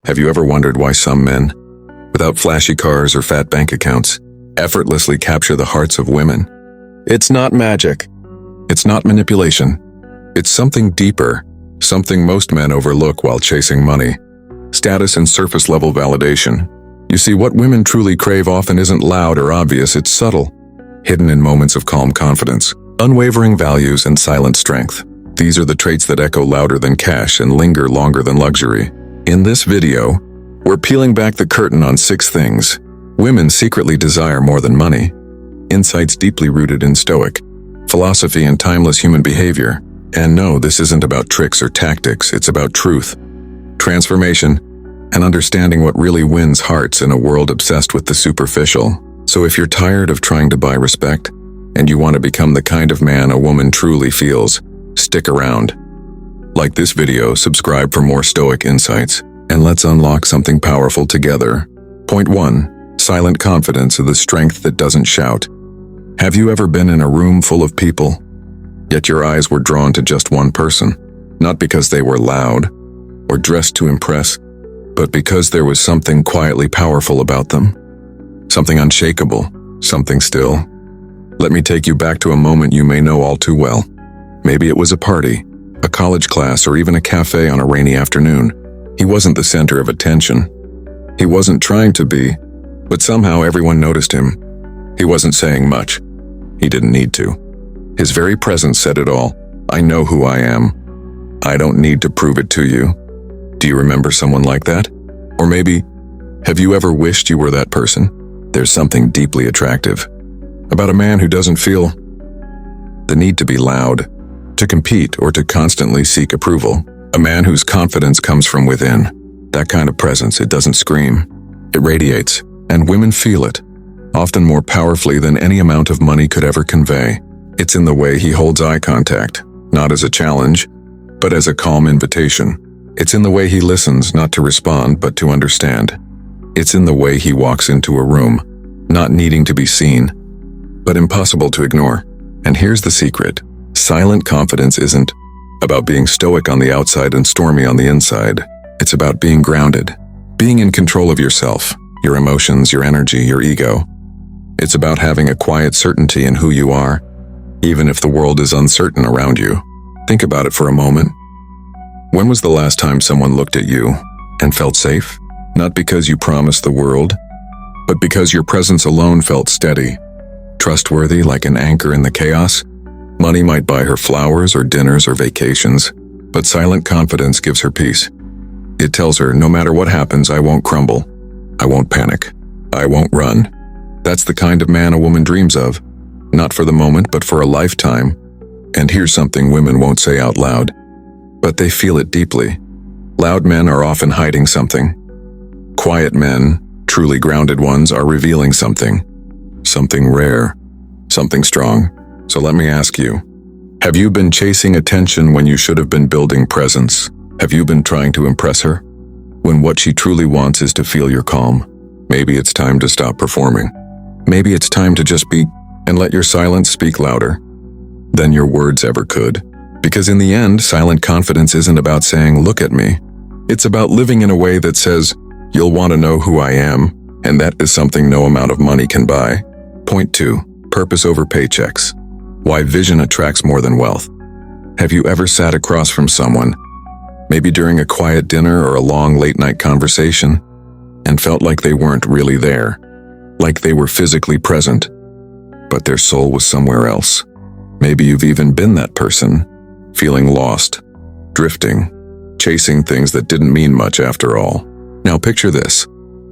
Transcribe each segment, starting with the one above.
Have you ever wondered why some men, without flashy cars or fat bank accounts, effortlessly capture the hearts of women? It's not magic. It's not manipulation. It's something deeper, something most men overlook while chasing money, status and surface-level validation. You see, what women truly crave often isn't loud or obvious, it's subtle, hidden in moments of calm confidence, unwavering values, and silent strength. These are the traits that echo louder than cash and linger longer than luxury. In this video, we're peeling back the curtain on 6 things women secretly desire more than money, insights deeply rooted in Stoic philosophy and timeless human behavior. And no, this isn't about tricks or tactics, it's about truth, transformation, and understanding what really wins hearts in a world obsessed with the superficial. So if you're tired of trying to buy respect, and you want to become the kind of man a woman truly feels, stick around. Like this video, subscribe for more Stoic insights, and let's unlock something powerful together. Point 1. Silent confidence is the strength that doesn't shout. Have you ever been in a room full of people, yet your eyes were drawn to just one person? Not because they were loud or dressed to impress, but because there was something quietly powerful about them. Something unshakable, something still. Let me take you back to a moment you may know all too well. Maybe it was a party, a college class, or even a cafe on a rainy afternoon. He wasn't the center of attention. He wasn't trying to be, but somehow everyone noticed him. He wasn't saying much. He didn't need to. His very presence said it all. I know who I am. I don't need to prove it to you. Do you remember someone like that? Or maybe, have you ever wished you were that person? There's something deeply attractive about a man who doesn't feel the need to be loud, to compete, or to constantly seek approval. A man whose confidence comes from within. That kind of presence, it doesn't scream. It radiates, and women feel it, often more powerfully than any amount of money could ever convey. It's in the way he holds eye contact, not as a challenge, but as a calm invitation. It's in the way he listens, not to respond, but to understand. It's in the way he walks into a room, not needing to be seen, but impossible to ignore. And here's the secret. Silent confidence isn't about being stoic on the outside and stormy on the inside. It's about being grounded, being in control of yourself, your emotions, your energy, your ego. It's about having a quiet certainty in who you are, even if the world is uncertain around you. Think about it for a moment. When was the last time someone looked at you and felt safe? Not because you promised the world, but because your presence alone felt steady, trustworthy, like an anchor in the chaos. Money might buy her flowers or dinners or vacations, but silent confidence gives her peace. It tells her, no matter what happens, I won't crumble. I won't panic. I won't run. That's the kind of man a woman dreams of, not for the moment, but for a lifetime. And here's something women won't say out loud, but they feel it deeply. Loud men are often hiding something. Quiet men, truly grounded ones, are revealing something rare, something strong. So let me ask you, have you been chasing attention when you should have been building presence? Have you been trying to impress her, when what she truly wants is to feel your calm? Maybe it's time to stop performing. Maybe it's time to just be and let your silence speak louder than your words ever could. Because in the end, silent confidence isn't about saying, look at me. It's about living in a way that says, you'll want to know who I am, and that is something no amount of money can buy. Point 2. Purpose over paychecks. Why vision attracts more than wealth. Have you ever sat across from someone, maybe during a quiet dinner or a long late-night conversation, and felt like they weren't really there, like they were physically present, but their soul was somewhere else? Maybe you've even been that person, feeling lost, drifting, chasing things that didn't mean much after all. Now picture this.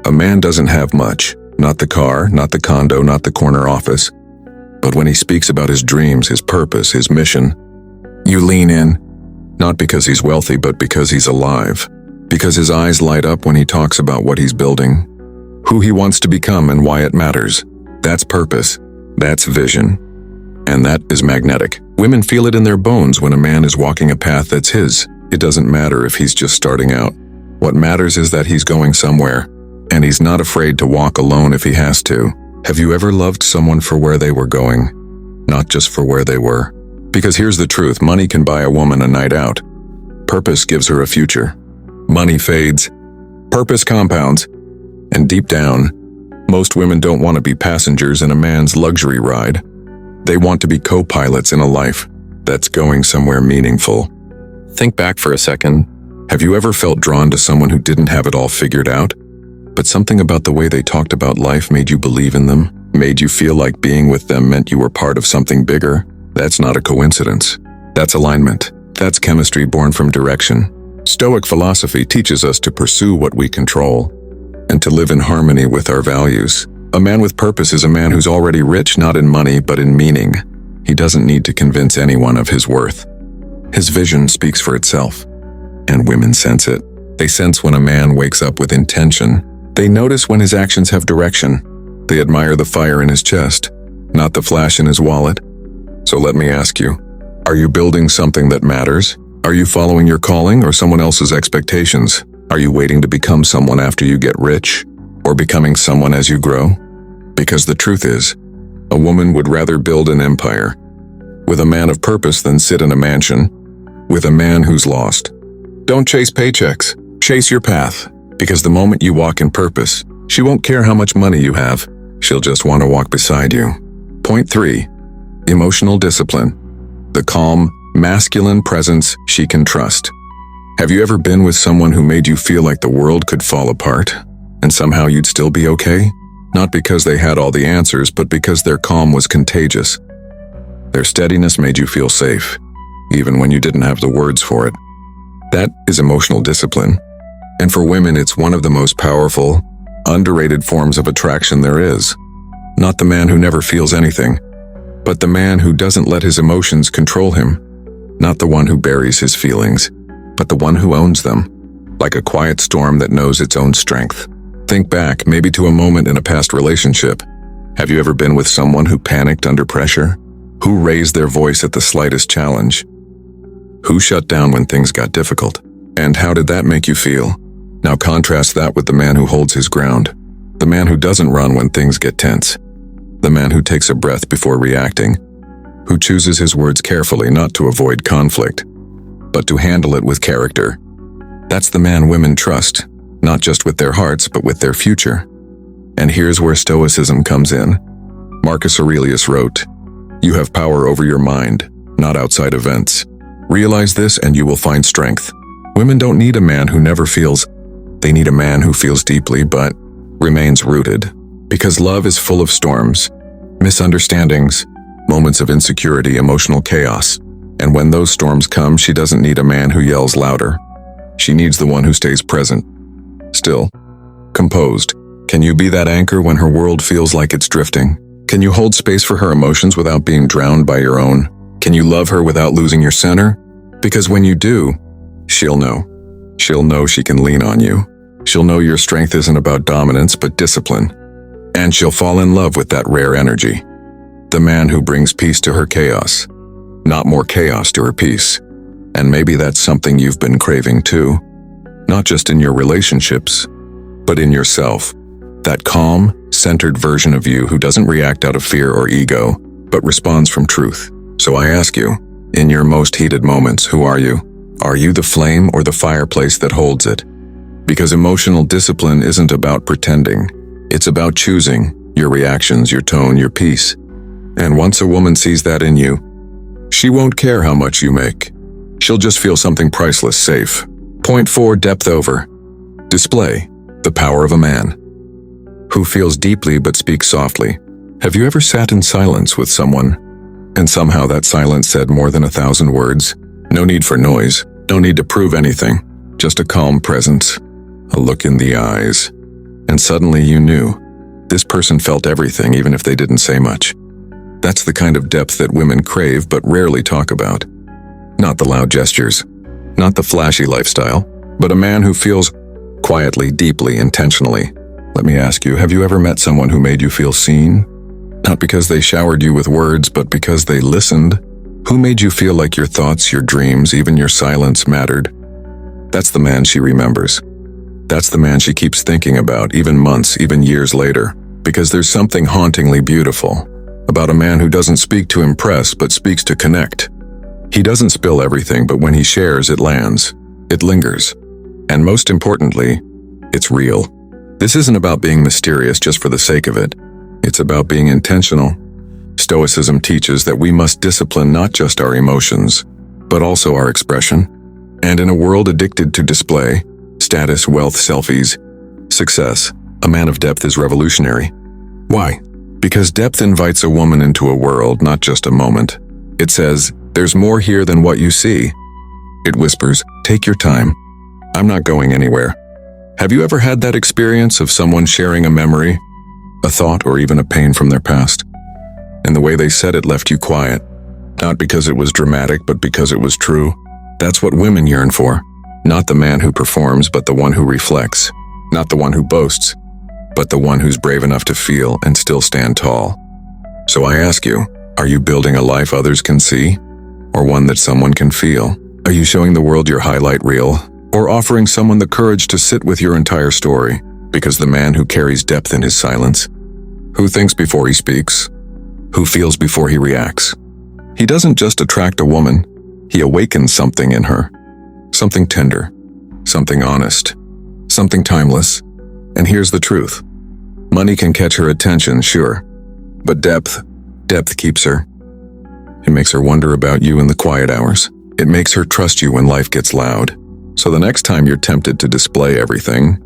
A man doesn't have much, not the car, not the condo, not the corner office, but when he speaks about his dreams, his purpose, his mission, you lean in, not because he's wealthy, but because he's alive, because his eyes light up when he talks about what he's building, who he wants to become, and why it matters. That's purpose, that's vision, and that is magnetic. Women feel it in their bones when a man is walking a path that's his. It doesn't matter if he's just starting out. What matters is that he's going somewhere, and he's not afraid to walk alone if he has to. Have you ever loved someone for where they were going, not just for where they were? Because here's the truth, money can buy a woman a night out. Purpose gives her a future. Money fades, Purpose compounds, and deep down, most women don't want to be passengers in a man's luxury ride. They want to be co-pilots in a life that's going somewhere meaningful. Think back for a second. Have you ever felt drawn to someone who didn't have it all figured out? But something about the way they talked about life made you believe in them, made you feel like being with them meant you were part of something bigger? That's not a coincidence. That's alignment. That's chemistry born from direction. Stoic philosophy teaches us to pursue what we control and to live in harmony with our values. A man with purpose is a man who's already rich not in money but in meaning. He doesn't need to convince anyone of his worth. His vision speaks for itself, and women sense it. They sense when a man wakes up with intention. They notice when his actions have direction. They admire the fire in his chest, not the flash in his wallet. So let me ask you, are you building something that matters? Are you following your calling or someone else's expectations? Are you waiting to become someone after you get rich, or becoming someone as you grow? Because the truth is, a woman would rather build an empire with a man of purpose than sit in a mansion with a man who's lost. Don't chase paychecks, chase your path, because the moment you walk in purpose, she won't care how much money you have. She'll just want to walk beside you. Point 3. Emotional discipline. The calm, masculine presence she can trust. Have you ever been with someone who made you feel like the world could fall apart, and somehow you'd still be okay? Not because they had all the answers, but because their calm was contagious. Their steadiness made you feel safe, even when you didn't have the words for it. That is emotional discipline. And for women, it's one of the most powerful, underrated forms of attraction there is. Not the man who never feels anything, but the man who doesn't let his emotions control him. Not the one who buries his feelings, but the one who owns them, like a quiet storm that knows its own strength. Think back, maybe to a moment in a past relationship. Have you ever been with someone who panicked under pressure? Who raised their voice at the slightest challenge? Who shut down when things got difficult? And how did that make you feel? Now contrast that with the man who holds his ground. The man who doesn't run when things get tense. The man who takes a breath before reacting. Who chooses his words carefully, not to avoid conflict, but to handle it with character. That's the man women trust, not just with their hearts, but with their future. And here's where Stoicism comes in. Marcus Aurelius wrote, "You have power over your mind, not outside events. Realize this and you will find strength." Women don't need a man who never feels. They need a man who feels deeply but remains rooted. Because love is full of storms, misunderstandings, moments of insecurity, emotional chaos. And when those storms come, she doesn't need a man who yells louder. She needs the one who stays present, still, composed. Can you be that anchor when her world feels like it's drifting? Can you hold space for her emotions without being drowned by your own? Can you love her without losing your center? Because when you do, she'll know. She'll know she can lean on you. She'll know your strength isn't about dominance, but discipline. And she'll fall in love with that rare energy. The man who brings peace to her chaos, not more chaos to her peace. And maybe that's something you've been craving too. Not just in your relationships, but in yourself. That calm, centered version of you who doesn't react out of fear or ego, but responds from truth. So I ask you, in your most heated moments, who are you? Are you the flame or the fireplace that holds it? Because emotional discipline isn't about pretending. It's about choosing your reactions, your tone, your peace. And once a woman sees that in you, she won't care how much you make. She'll just feel something priceless, safe. Point 4, depth over display. The power of a man who feels deeply but speaks softly. Have you ever sat in silence with someone, and somehow that silence said more than 1,000 words? No need for noise, no need to prove anything, just a calm presence, a look in the eyes, and suddenly you knew. This person felt everything, even if they didn't say much. That's the kind of depth that women crave but rarely talk about. Not the loud gestures, not the flashy lifestyle, but a man who feels quietly, deeply, intentionally. Let me ask you, have you ever met someone who made you feel seen? Not because they showered you with words, but because they listened. Who made you feel like your thoughts, your dreams, even your silence mattered? That's the man she remembers. That's the man she keeps thinking about, even months, even years later. Because there's something hauntingly beautiful about a man who doesn't speak to impress, but speaks to connect. He doesn't spill everything, but when he shares, it lands. It lingers. And most importantly, It's real. This isn't about being mysterious just for the sake of it. It's about being intentional. Stoicism teaches that we must discipline not just our emotions, but also our expression. And in a world addicted to display, status, wealth, selfies, success, a man of depth is revolutionary. Why? Because depth invites a woman into a world, not just a moment. It says, "There's more here than what you see." It whispers, "Take your time. I'm not going anywhere." Have you ever had that experience of someone sharing a memory, a thought, or even a pain from their past? And the way they said it left you quiet, not because it was dramatic, but because it was true? That's what women yearn for. Not the man who performs, but the one who reflects. Not the one who boasts, but the one who's brave enough to feel and still stand tall. So I ask you, are you building a life others can see, or one that someone can feel? Are you showing the world your highlight reel, or offering someone the courage to sit with your entire story? Because the man who carries depth in his silence, who thinks before he speaks, who feels before he reacts, he doesn't just attract a woman, he awakens something in her. Something tender, something honest, something timeless. And here's the truth. Money can catch her attention, sure, but depth keeps her. It makes her wonder about you in the quiet hours. It makes her trust you when life gets loud. So the next time you're tempted to display everything,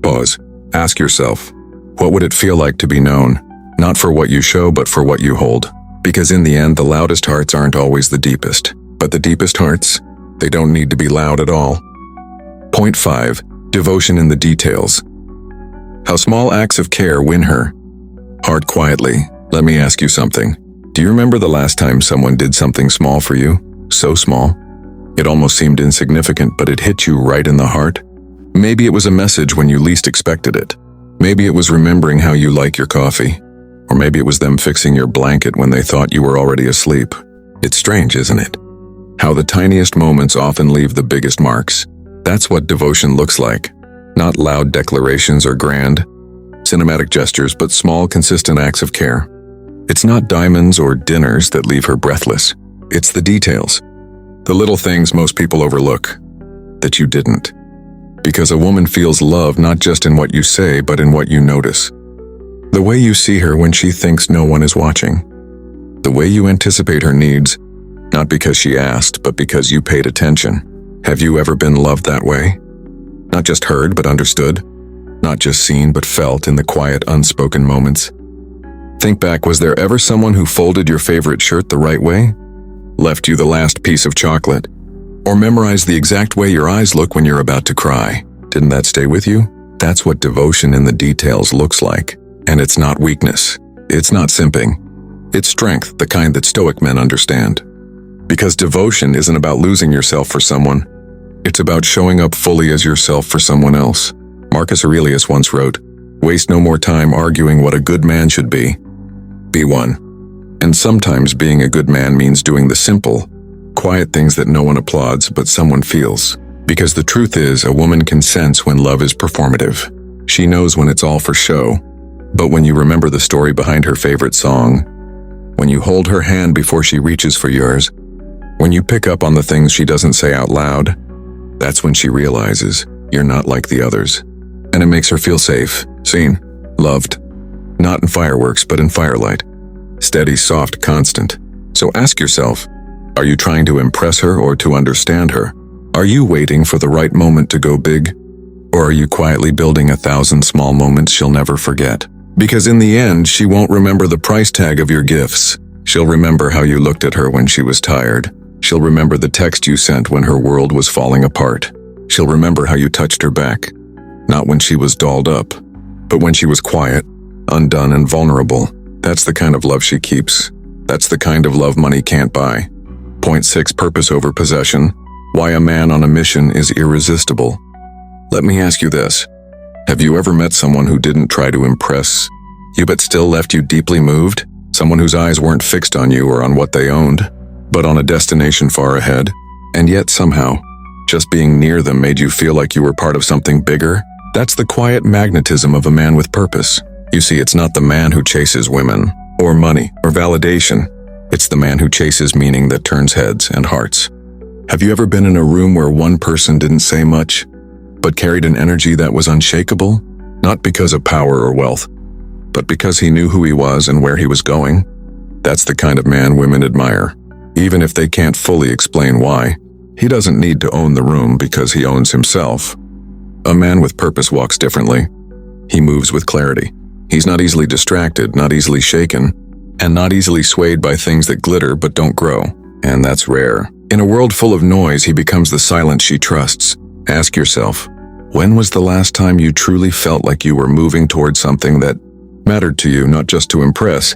pause. Ask yourself, what would it feel like to be known? Not for what you show, but for what you hold. Because in the end, the loudest hearts aren't always the deepest. But the deepest hearts, they don't need to be loud at all. Point 5. Devotion in the details. How small acts of care win her. Heart quietly. Let me ask you something. Do you remember the last time someone did something small for you? So small. It almost seemed insignificant, but it hit you right in the heart. Maybe it was a message when you least expected it. Maybe it was remembering how you like your coffee. Or maybe it was them fixing your blanket when they thought you were already asleep. It's strange, isn't it? How the tiniest moments often leave the biggest marks. That's what devotion looks like. Not loud declarations or grand, cinematic gestures, but small, consistent acts of care. It's not diamonds or dinners that leave her breathless. It's the details. The little things most people overlook, that you didn't. Because a woman feels love not just in what you say, but in what you notice. The way you see her when she thinks no one is watching. The way you anticipate her needs, not because she asked, but because you paid attention. Have you ever been loved that way? Not just heard, but understood. Not just seen, but felt in the quiet, unspoken moments. Think back, was there ever someone who folded your favorite shirt the right way? Left you the last piece of chocolate? Or memorized the exact way your eyes look when you're about to cry? Didn't that stay with you? That's what devotion in the details looks like. And it's not weakness. It's not simping. It's strength, the kind that Stoic men understand. Because devotion isn't about losing yourself for someone. It's about showing up fully as yourself for someone else. Marcus Aurelius once wrote, "Waste no more time arguing what a good man should be. Be one." And sometimes being a good man means doing the simple, quiet things that no one applauds but someone feels. Because the truth is, a woman can sense when love is performative. She knows when it's all for show. But when you remember the story behind her favorite song, when you hold her hand before she reaches for yours, when you pick up on the things she doesn't say out loud, that's when she realizes you're not like the others. And it makes her feel safe, seen, loved. Not in fireworks, but in firelight. Steady, soft, constant. So ask yourself, are you trying to impress her or to understand her? Are you waiting for the right moment to go big? Or are you quietly building 1,000 small moments she'll never forget? Because in the end, she won't remember the price tag of your gifts. She'll remember how you looked at her when she was tired. She'll remember the text you sent when her world was falling apart. She'll remember how you touched her back. Not when she was dolled up, but when she was quiet, undone, and vulnerable. That's the kind of love she keeps. That's the kind of love money can't buy. Point 6. Purpose over possession. Why a man on a mission is irresistible. Let me ask you this. Have you ever met someone who didn't try to impress you but still left you deeply moved? Someone whose eyes weren't fixed on you or on what they owned, but on a destination far ahead? And yet somehow, just being near them made you feel like you were part of something bigger? That's the quiet magnetism of a man with purpose. You see, it's not the man who chases women, or money, or validation. It's the man who chases meaning that turns heads and hearts. Have you ever been in a room where one person didn't say much, but carried an energy that was unshakable, not because of power or wealth, but because he knew who he was and where he was going. That's the kind of man women admire, even if they can't fully explain why. He doesn't need to own the room because he owns himself. A man with purpose walks differently. He moves with clarity. He's not easily distracted, not easily shaken, and not easily swayed by things that glitter but don't grow. And that's rare. In a world full of noise, he becomes the silence she trusts. Ask yourself, when was the last time you truly felt like you were moving towards something that mattered to you, not just to impress,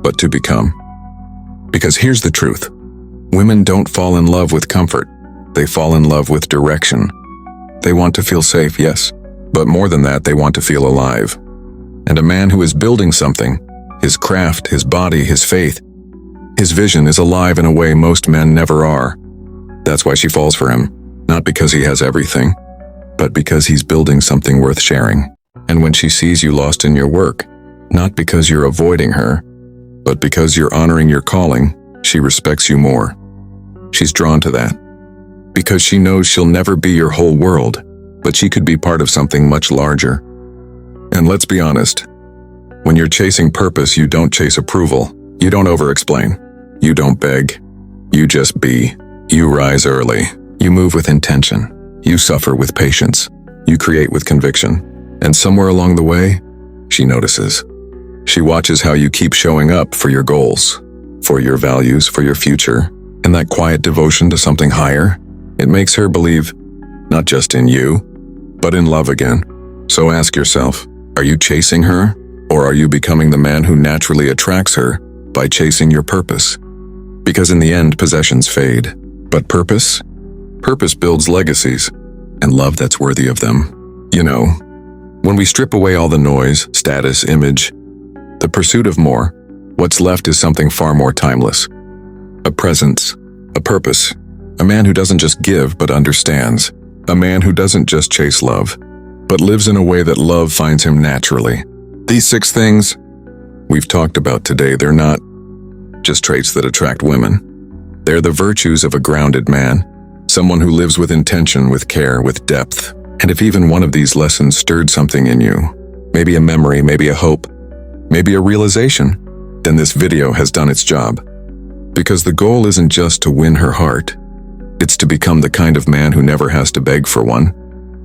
but to become? Because here's the truth. Women don't fall in love with comfort. They fall in love with direction. They want to feel safe, yes, but more than that, they want to feel alive. And a man who is building something, his craft, his body, his faith, his vision is alive in a way most men never are. That's why she falls for him, not because he has everything, but because he's building something worth sharing. And when she sees you lost in your work, not because you're avoiding her, but because you're honoring your calling, she respects you more. She's drawn to that, because she knows she'll never be your whole world, but she could be part of something much larger. And let's be honest, when you're chasing purpose, you don't chase approval. You don't over-explain. You don't beg. You just be. You rise early. You move with intention. You suffer with patience. You create with conviction. And somewhere along the way, she notices. She watches how you keep showing up for your goals, for your values, for your future, and that quiet devotion to something higher. It makes her believe not just in you, but in love again. So ask yourself, are you chasing her, or are you becoming the man who naturally attracts her by chasing your purpose? Because in the end, possessions fade. But purpose builds legacies, and love that's worthy of them. You know, when we strip away all the noise, status, image, the pursuit of more, what's left is something far more timeless. A presence, a purpose, a man who doesn't just give but understands, a man who doesn't just chase love, but lives in a way that love finds him naturally. These 6 things we've talked about today, they're not just traits that attract women. They're the virtues of a grounded man, someone who lives with intention, with care, with depth. And if even one of these lessons stirred something in you, maybe a memory, maybe a hope, maybe a realization, then this video has done its job. Because the goal isn't just to win her heart, it's to become the kind of man who never has to beg for one.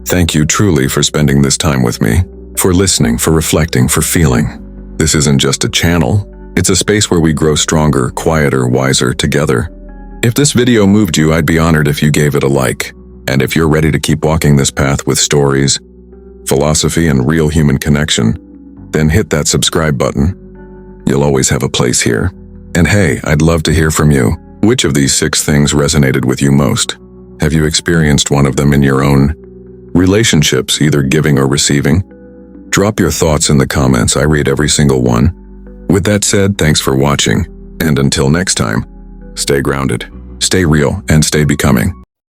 Thank you truly for spending this time with me, for listening, for reflecting, for feeling. This isn't just a channel, it's a space where we grow stronger, quieter, wiser together. If this video moved you, I'd be honored if you gave it a like. And if you're ready to keep walking this path with stories, philosophy, and real human connection, then hit that subscribe button. You'll always have a place here. And hey, I'd love to hear from you. Which of these 6 things resonated with you most? Have you experienced one of them in your own relationships, either giving or receiving? Drop your thoughts in the comments. I read every single one. With that said, thanks for watching. And until next time, stay grounded, stay real, and stay becoming.